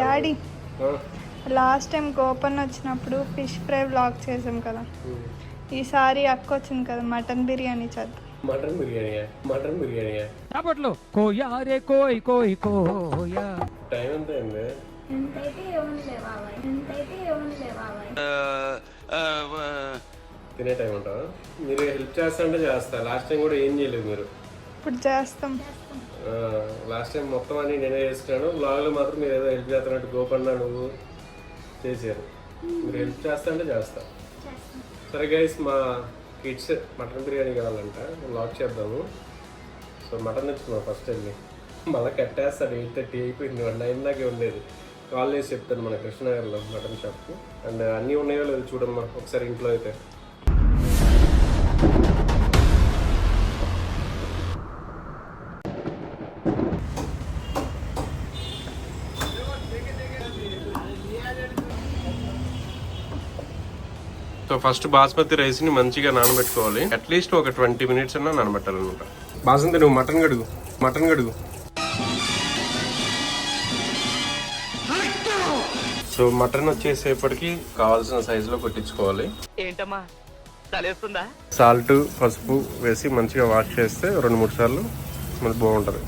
Daddy last time Gopan వచ్చినప్పుడు fish fry vlog చేసాం కదా, ఈసారి అక్క వచ్చింది కదా మటన్ బిర్యానీ చేద్దాం. మటన్ బిర్యానీ అప్పట్లో కోయా రే కోయ్ కోయ్ కోయా. టైం ఎంత అయింది? తినే టైం ఉంటా. మీరు హెల్ప్ చేస్తా అంటే చేస్తా. లాస్ట్ టైం కూడా ఏం చేయలేదు మీరు. ఇప్పుడు చేస్తాం. లాస్ట్ టైం మొత్తం అన్ని నేనే చేస్తున్నాను. బ్లాగ్లో మాత్రం మీరు ఏదో హెల్ప్ చేస్తున్నట్టు గోపన్న నువ్వు చేశారు. మీరు హెల్ప్ చేస్తా అంటే చేస్తా. సరే గైస్, మా కిడ్స్ మటన్ బిర్యానీ కావాలంట, బ్లాగ్ చేద్దాము. సో మటన్ తెచ్చుకున్నాం ఫస్ట్ వెళ్ళి. మళ్ళీ కట్టేస్తాడు. 8:30 అయిపోయింది. 1 దాకే ఉండేది. కాల్ చేసి చెప్తాను మన కృష్ణనగర్లో మటన్ షాప్కి. అండ్ అన్నీ ఉన్నాయో లేదు చూడమ్మా ఒకసారి ఇంట్లో అయితే. సో ఫస్ట్ బాస్మతి రైస్ ని మంచిగా నానబెట్టుకోవాలి. అట్లీస్ట్ ఒక 20 మినిట్స్ అన్నా నానబెట్టాలన్నమాట. బాసంతి నువ్వు మటన్ గడుగు. సో మటన్ వచ్చేసేపటికి కావాల్సిన సైజు లో కొట్టించుకోవాలి. ఏంటమ్మా తలేస్తుందా? సాల్ట్ పసుపు వేసి మంచిగా వాష్ చేస్తే 2-3 సార్లు మనకు బాగుంటది.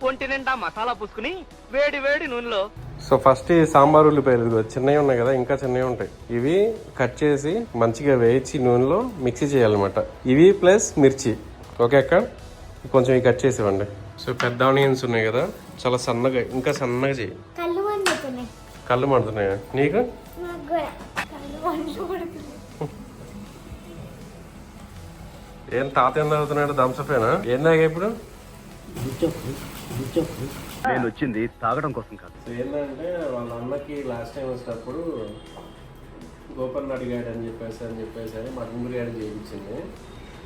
ఒంటి నిండా మసాలా పూసుకుని వేడి వేడి నూనెలో. సో ఫస్ట్ ఈ సాంబార్ ఉల్లిపాయలు చిన్నవి ఉన్నాయి కదా, ఇంకా చిన్నవి ఉంటాయి. ఇవి కట్ చేసి మంచిగా వేయించి నూనెలో మిక్సీ చేయాలన్నమాట. ఇవి ప్లస్ మిర్చి. ఓకే అక్క, కొంచెం ఇవి కట్ చేసేవండి. సో పెద్ద ఆనియన్స్ ఉన్నాయి కదా, చాలా సన్నగా, ఇంకా సన్నగా చేయి. కళ్ళు మండుతున్నాయా నీకు? ఏం తాత ఏం తాగుతున్నాడు? థమ్సపేనా? ఏం తాగా ఇప్పుడు? నేను వచ్చింది తాగడం కోసం కాదు. ఏంటంటే వాళ్ళ అన్నకి లాస్ట్ టైం వచ్చినప్పుడు గోపన్న అడిగాడు అని చెప్పేసి మటన్ బిర్యానీ చేయించింది.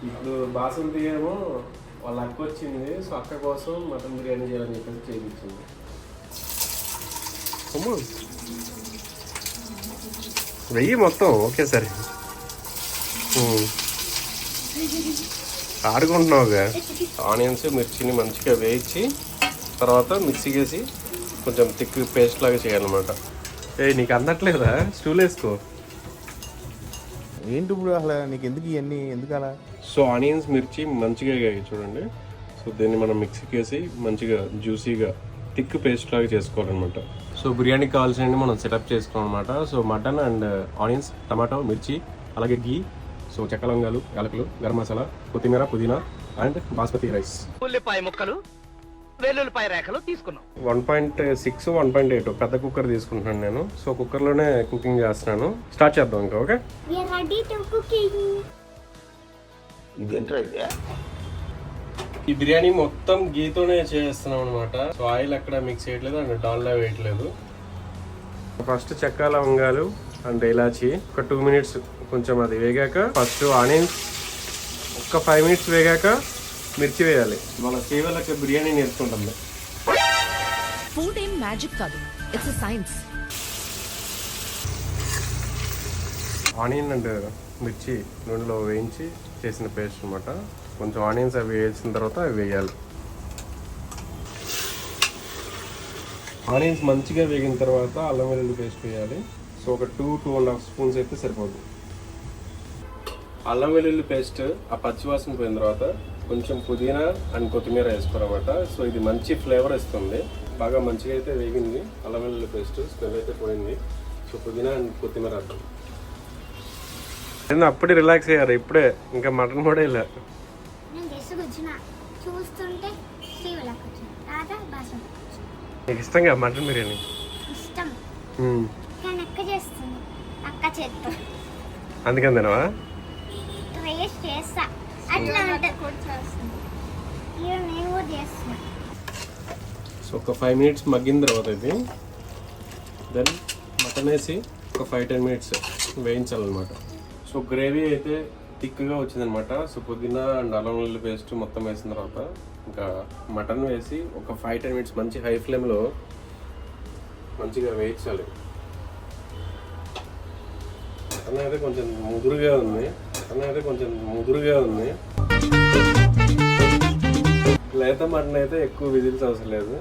ఇప్పుడు బాసంతి ఏమో వాళ్ళ అక్క వచ్చింది. సో అక్క కోసం మటన్ బిర్యానీ చేయాలని చెప్పేసి చేయించింది. వెయ్యి మొత్తం ఒకేసారి ఆడుకుంటున్నావుగా. ఆనియన్స్ మిర్చిని మంచిగా వేయించి తర్వాత మిక్సీ వేసి కొంచెం థిక్ పేస్ట్ లాగా చేయాలన్నమాట. నీకు అందట్లేదా? స్టూల్ వేసుకో. ఏంటి ఇప్పుడు అసలు నీకు ఎందుకు ఇవన్నీ ఎందుకు అలా? సో ఆనియన్స్ మిర్చి మంచిగా చూడండి. సో దీన్ని మనం మిక్సీకి వేసి మంచిగా జ్యూసీగా థిక్ పేస్ట్ లాగా చేసుకోవాలన్నమాట. సో బిర్యానీకి కావాల్సినవి మనం సెటప్ చేసుకోవాలి అనమాట. So mutton and onions, tomato, మిర్చి, అలాగే గీ, సో చెక్క లవంగాలు, యాలకులు, గరం మసాలా, కొత్తిమీర, పుదీనా అండ్ బాస్మతి రైస్. ఉల్లిపాయ ముక్కలు, వెల్లుల్లిపాయ రేఖలు తీసుకున్నాం. 1.6 1.8 పెద్ద కుక్కర్ తీసుకుంటున్నాను నేను. సో కుక్కర్లోనే కుకింగ్ చేస్తున్నాను. స్టార్ట్ చేద్దాం ఇంకా. ఓకే, ఈ బిర్యానీ మొత్తం గీతోనే చేస్తున్నాం అనమాట. సో ఆయిల్ అక్కడ మిక్స్ చేయట్లేదు అండ్ డాల్డా వేయట్లేదు. ఫస్ట్ చెక్క లవంగాలు అండ్ ఇలాచి ఒక 2 మినిట్స్ కొంచెం అది వేగాక ఫస్ట్ ఆనియన్స్ ఒక 5 మినిట్స్ వేగాక మిర్చి వేయాలి. మన కేవలకి బిర్యానీ నేర్చుకుంటుంది. ఫుడ్ ఏం మ్యాజిక్ కాదు, it's a science. Onion and మిర్చి నూనెలో వేయించి చేసిన పేస్ట్ అనమాట. కొంచెం ఆనియన్స్ అవి వేసిన తర్వాత అవి వేయాలి. ఆనియన్స్ మంచిగా వేగిన తర్వాత అల్లం వెల్లుల్లి పేస్ట్ వేయాలి. సో ఒక 2-2.5 స్పూన్స్ అయితే సరిపోదు. అల్లం వెల్లుల్లి పేస్ట్ ఆ పచ్చివాసన పోయిన తర్వాత కొంచెం పుదీనా అండ్ కొత్తిమీర వేసుకోరన్నమాట. సో ఇది మంచి ఫ్లేవర్ ఇస్తుంది. బాగా మంచిగా అయితే వేగింది అల్లం వెల్లుల్లి పేస్ట్, స్మెల్ అయితే పోయింది. సో పుదీనా అండ్ కొత్తిమీర అర్థం అప్పుడే రిలాక్స్ అయ్యారు. ఇప్పుడే ఇంకా మటన్ కూడా ఇలా నీకు ఇష్టంగా మటన్ బిర్యానీ అందుకని తినవా? సో ఒక 5 మినిట్స్ మగ్గిన తర్వాత ఇది దెన్ మటన్ వేసి ఒక 5-10 మినిట్స్ వేయించాలన్నమాట. సో గ్రేవీ అయితే థిక్గా వచ్చిందనమాట. సో పుదీనా అండ్ అల్లం వెల్లుల్లి పేస్ట్ మొత్తం వేసిన తర్వాత ఇంకా మటన్ వేసి ఒక 5-10 మినిట్స్ మంచి హై ఫ్లేమ్లో మంచిగా వేయించాలి. మటన్ అయితే కొంచెం ముదురుగా ఉంది. లేత మటన్ అయితే ఎక్కువ విజిల్స్ అవసరం లేదు.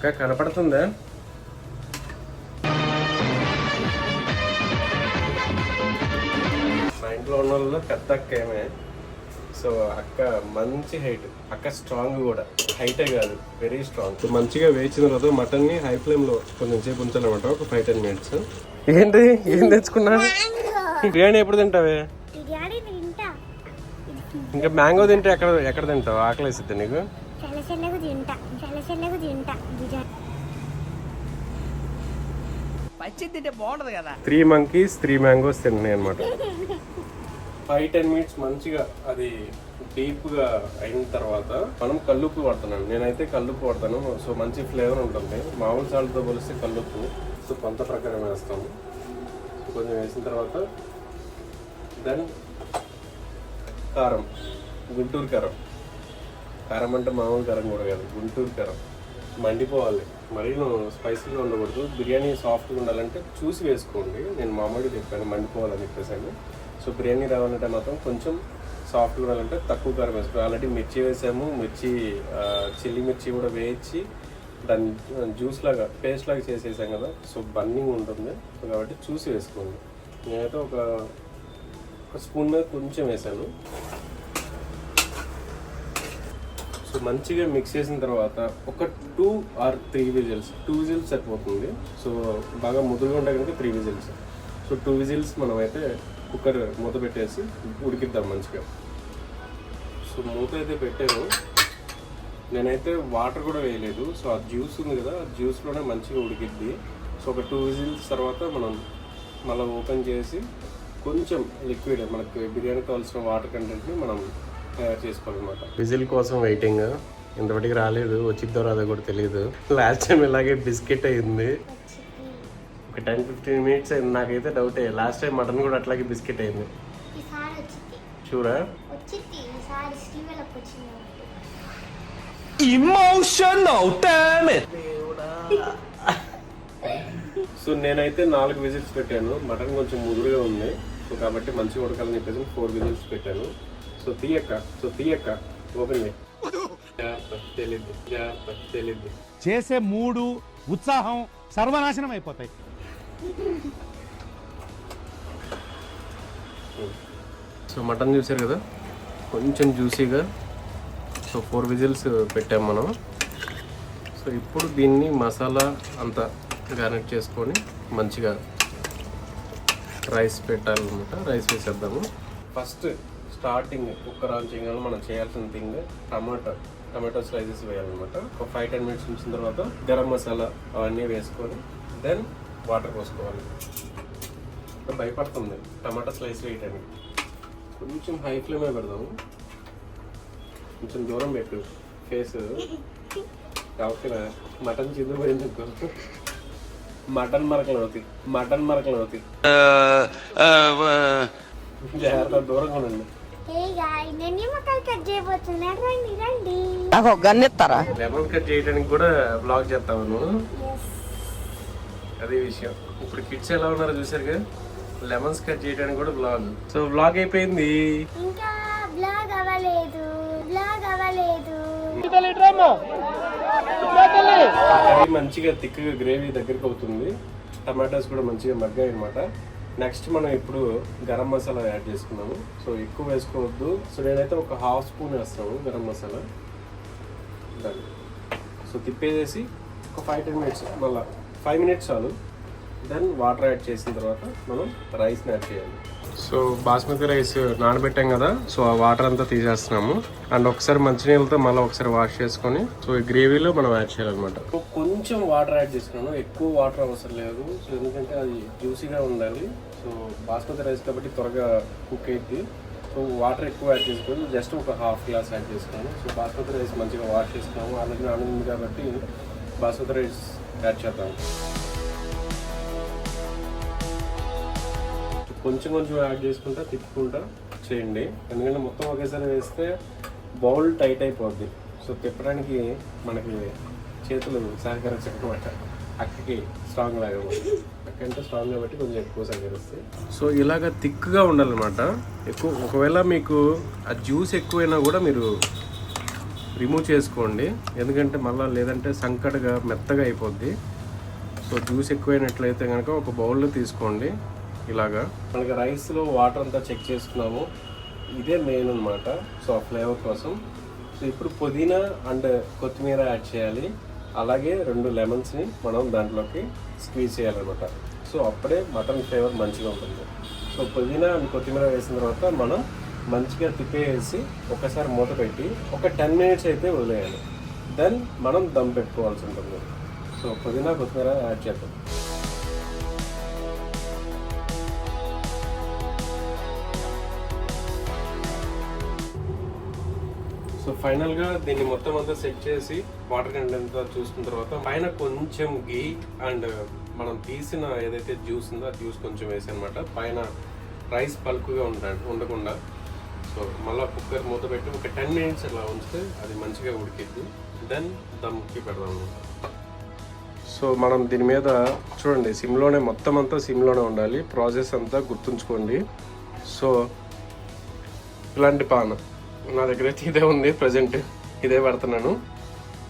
అక్క కనపడుతుందా? మా ఇంట్లో ఉన్న వాళ్ళు పెద్ద అక్క ఏమే. సో అక్క మంచి హైట్, అక్క స్ట్రాంగ్ కూడా, హైటే కాదు వెరీ స్ట్రాంగ్. మంచిగా వేయించిన తర్వాత మటన్ని హై ఫ్లేమ్లో కొంచెం సేపు ఉంచాలన్నమాట, ఒక 5-10 minutes. ఏంటి ఏం తెచ్చుకున్నా? బిర్యానీ ఎప్పుడు తింటావే? ఇంకా మ్యాంగో తింటే ఎక్కడ తింటావు? ఆకలి వేసిద్ది నీకు? 3 monkeys 3 mangoes తిన్నాయి అనమాట. 5-10 minutes మంచిగా అది డీప్గా అయిన తర్వాత మనం కల్లుప్పు వాడుతున్నాను. నేనైతే కల్లుప్పు వాడతాను. సో మంచి ఫ్లేవర్ ఉంటుంది. మామూలు సాల్ట్తో పోలిస్తే కల్లుప్పు సో కొంత ప్రకారం వేస్తాము. సో కొంచెం వేసిన తర్వాత దెన్ కారం, గుంటూరు కారం. కారం అంటే మామూలు కారం కూడా కాదు, గుంటూరు కారం. మండిపోవాలి, మరీ స్పైసీగా ఉండకూడదు. బిర్యానీ సాఫ్ట్గా ఉండాలంటే చూసి వేసుకోండి. నేను మామూలుగా చెప్పాను మండిపోవాలని చెప్పేసి. సో బిర్యానీ రావాలంటే మాత్రం కొంచెం సాఫ్ట్గా ఉండాలంటే తక్కువ కారం వేసుకోవాలి. ఆల్రెడీ మిర్చి వేసాము, చిల్లీ మిర్చి కూడా వేయించి దాన్ని జ్యూస్ లాగా పేస్ట్ లాగా చేసేసాం కదా. సో బన్నింగ్ ఉంటుంది. సో కాబట్టి చూసి వేసుకోండి. నేనైతే ఒక స్పూన్ మీద కొంచెం వేసాను. సో మంచిగా మిక్స్ చేసిన తర్వాత ఒక 2 or 3 విజిల్స్, 2 విజిల్స్ సరిపోతుంది. సో బాగా ముదురుగా ఉంటే కనుక 3 విజిల్స్. సో 2 విజిల్స్ మనం అయితే కుక్కర్ మూత పెట్టేసి ఉడికిద్దాం మంచిగా. సో మూత అయితే పెట్టాను. నేనైతే వాటర్ కూడా వేయలేదు. సో ఆ జ్యూస్ ఉంది కదా, ఆ జ్యూస్లోనే మంచిగా ఉడికిద్ది. సో ఒక 2 విజిల్స్ తర్వాత మనం మళ్ళీ ఓపెన్ చేసి కొంచెం లిక్విడ్, మనకి బిర్యానీ కావాల్సిన వాటర్ కంటెంట్ని మనం తయారు చేసుకోవాలన్నమాట. విజిల్ కోసం వెయిటింగ్. ఇంతవరకు రాలేదు, వచ్చిద్దో రాదో కూడా తెలియదు. లాస్ట్ టైం ఇలాగే బిస్కెట్ అయింది. ఒక 10-15 minutes అయింది. నాకైతే డౌటే, లాస్ట్ టైం మటన్ కూడా అట్లాగే బిస్కెట్ అయింది. షూరా? సో నేనైతే 4 విజిల్స్ పెట్టాను. మటన్ కొంచెం ముదురుగా ఉంది. సో కాబట్టి మంచిగా ఉడకాలని చెప్పేసి 4 విజిల్స్ పెట్టాను. సో తీయక్క ఓపెన్ తెలియదు చేసే మూడు ఉత్సాహం సర్వనాశనం అయిపోతాయి. సో మటన్ చూసారు కదా, కొంచెం జ్యూసీగా. సో 4 విజిల్స్ పెట్టాము మనం. సో ఇప్పుడు దీన్ని మసాలా అంతా గార్నిష్ చేసుకొని మంచిగా రైస్ పెట్టాలన్నమాట. రైస్ వేసేద్దాము. ఫస్ట్ స్టార్టింగ్ కుక్కర్ ఆన్ చేయగానే మనం చేయాల్సిన థింగ్ టమాటో స్లైసెస్ వేయాలన్నమాట. ఒక 5-10 minutes ఉంచిన తర్వాత గరం మసాలా అవన్నీ వేసుకొని దెన్ వాటర్ పోసుకోవాలి. భయపడుతుంది టమాటా స్లైస్ వేయడానికి. కొంచెం హై ఫ్లేమే పెడదాము. కొంచెం దూరం పెట్టు ఫేస్. కాబట్టి మటన్ చిందిపోయింది అనుకో, మటన్ మరకలు అవుతాయి. జాగ్రత్త, దూరంగా ఉండండి. లెమన్ కట్ చేయడానికి కూడా బ్లాగ్ చేస్తావు నువ్వు. అదే విషయం. ఇప్పుడు కిడ్స్ ఎలా ఉన్నారో చూసారుగా, లెమన్స్ కట్ చేయడానికి కూడా బ్లాగ్. సో బ్లాగ్ అయిపోయింది. మంచిగా థిక్గా గ్రేవీ దగ్గరికి అవుతుంది. టమాటాస్ కూడా మంచిగా మగ్గాయి అనమాట. నెక్స్ట్ మనం ఇప్పుడు గరం మసాలా యాడ్ చేసుకున్నాము. సో ఎక్కువ వేసుకోవద్దు. సో నేనైతే ఒక 1/2 స్పూన్ వేస్తాను గరం మసాలా. దాన్ని సో తిప్పేసేసి ఒక 5-10 minutes, మళ్ళీ 5 minutes చాలు. దెన్ వాటర్ యాడ్ చేసిన తర్వాత మనం రైస్ని యాడ్ చేయాలి. సో బాస్మతి రైస్ నానబెట్టాం కదా, సో ఆ వాటర్ అంతా తీసేస్తున్నాము. అండ్ ఒకసారి మంచినీళ్ళతో మళ్ళీ ఒకసారి వాష్ చేసుకొని సో ఈ గ్రేవీలో మనం యాడ్ చేయాలన్నమాట. కొంచెం వాటర్ యాడ్ చేసుకున్నాను, ఎక్కువ వాటర్ అవసరం లేదు. సో ఎందుకంటే అది జ్యూసీగా ఉండాలి. సో బాస్మతి రైస్ కాబట్టి త్వరగా కుక్ అయ్యింది. సో వాటర్ ఎక్కువ యాడ్ చేసుకొని జస్ట్ ఒక 1/2 glass యాడ్ చేసుకున్నాను. సో బాస్మతి రైస్ మంచిగా వాష్ చేసుకున్నాము. ఆల్రెడీ నానింది కాబట్టి బాస్మతి రైస్ యాడ్ చేద్దాము. కొంచెం యాడ్ చేసుకుంటా తిప్పుకుంటా చేయండి. ఎందుకంటే మొత్తం ఒకేసారి వేస్తే బౌల్ టైట్ అయిపోద్ది. సో తిప్పడానికి మనకి చేతులు సహకరించకమాట. అక్కకి స్ట్రాంగ్ లాగా, అక్కంటే స్ట్రాంగ్ కాబట్టి కొంచెం ఎక్కువ సహకరిస్తాయి. సో ఇలాగ థిక్గా ఉండాలన్నమాట. ఎక్కువ ఒకవేళ మీకు ఆ జ్యూస్ ఎక్కువైనా కూడా మీరు రిమూవ్ చేసుకోండి, ఎందుకంటే మళ్ళీ లేదంటే సంకటగా మెత్తగా అయిపోద్ది. సో జ్యూస్ ఎక్కువైనట్లయితే కనుక ఒక బౌల్లో తీసుకోండి. ఇలాగా మనకి రైస్లో వాటర్ అంతా చెక్ చేసుకున్నాము, ఇదే మెయిన్ అనమాట. సో ఆ ఫ్లేవర్ కోసం. సో ఇప్పుడు పుదీనా అండ్ కొత్తిమీర యాడ్ చేయాలి. అలాగే 2 లెమన్స్ని మనం దాంట్లోకి స్క్వీజ్ చేయాలన్నమాట. సో అప్పుడే మటన్ ఫ్లేవర్ మంచిగా ఉంటుంది. సో పుదీనా అండ్ కొత్తిమీర వేసిన తర్వాత మనం మంచిగా తిప్పేసి ఒకసారి మూత పెట్టి ఒక 10 మినిట్స్ అయితే వదిలేయాలి. దెన్ మనం దమ్ పెట్టుకోవాల్సి ఉంటుంది. సో పుదీనా కొత్తిమీర యాడ్ చేద్దాం. సో ఫైనల్గా దీన్ని మొత్తం అంతా సెట్ చేసి వాటర్ కంటెంట్ అంతా చూసుకున్న తర్వాత పైన కొంచెం గీ అండ్ మనం తీసిన ఏదైతే జ్యూస్ ఉందో ఆ జ్యూస్ కొంచెం వేసి అనమాట. పైన రైస్ పలుకుగా ఉండకుండా. సో మళ్ళీ కుక్కర్ మూత పెట్టి ఒక 10 మినిట్స్ అలా ఉంచితే అది మంచిగా ఉడికిద్ది. దెన్ దమ్కి పెడదాం. సో మనం దీని మీద చూడండి సిమ్లోనే మొత్తం అంతా సిమ్లోనే ఉండాలి. ప్రాసెస్ అంతా గుర్తుంచుకోండి. సో ఇలాంటి పాన్ నా దగ్గర అయితే ఇదే ఉంది, ప్రజెంట్ ఇదే పెడుతున్నాను.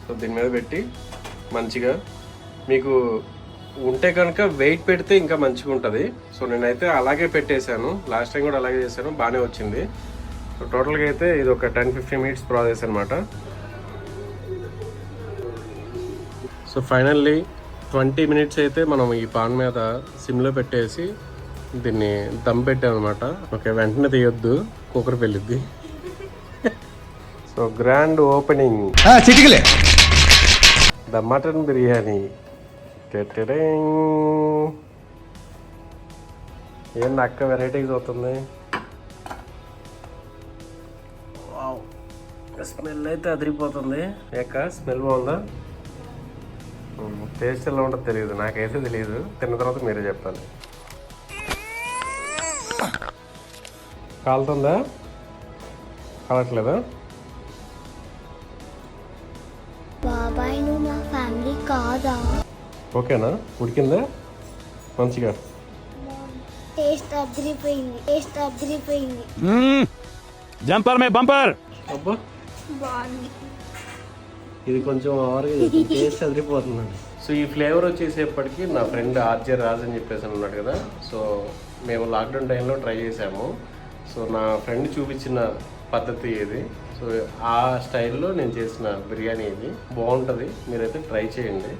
సో దీని మీద పెట్టి మంచిగా మీకు ఉంటే కనుక వెయిట్ పెడితే ఇంకా మంచిగా ఉంటుంది. సో నేనైతే అలాగే పెట్టేశాను, లాస్ట్ టైం కూడా అలాగే చేశాను, బాగానే వచ్చింది. సో టోటల్గా అయితే ఇది ఒక 10-15 మినిట్స్ ప్రాసెస్ అనమాట. సో ఫైనల్లీ 20 మినిట్స్ అయితే మనం ఈ పాన్ మీద సిమ్లో పెట్టేసి దీన్ని దమ్ పెట్టామన్నమాట. ఓకే, వెంటనే తీయొద్దు, కుక్కర్ వెళ్ళిద్ది. So grand opening the mutton biryani. ఏం అక్క వెరైటీస్ అవుతుంది. స్మెల్ అయితే అదిరిపోతుంది. అక్క స్మెల్ బాగుందా? టేస్ట్ ఎలా ఉంటుందో తెలియదు, నాకైతే తెలియదు. తిన్న తర్వాత మీరే చెప్పాలి. కాలుతుందా? కాలట్లేదా? బాబాయ్ నువ్వు మా ఫ్యామిలీ కాదా? ఓకేనా? ఉడికిందా మంచిగా? టేస్ట్ అదిరిపోయింది. జంపర్ మే బంపర్. అబ్బా బాగుంది. ఇది కొంచెం టేస్ట్ అదిరిపోతుందండి. సో ఈ ఫ్లేవర్ వచ్చేసేపటికి నా ఫ్రెండ్ ఆర్జే రాజ్ అని చెప్పేసి ఉన్నాడు కదా. సో మేము లాక్డౌన్ టైంలో ట్రై చేసాము. సో నా ఫ్రెండ్ చూపించిన పద్ధతి ఇది. సో ఆ స్టైల్లో నేను చేసిన బిర్యానీ ఇది బాగుంటుంది, మీరైతే ట్రై చేయండి.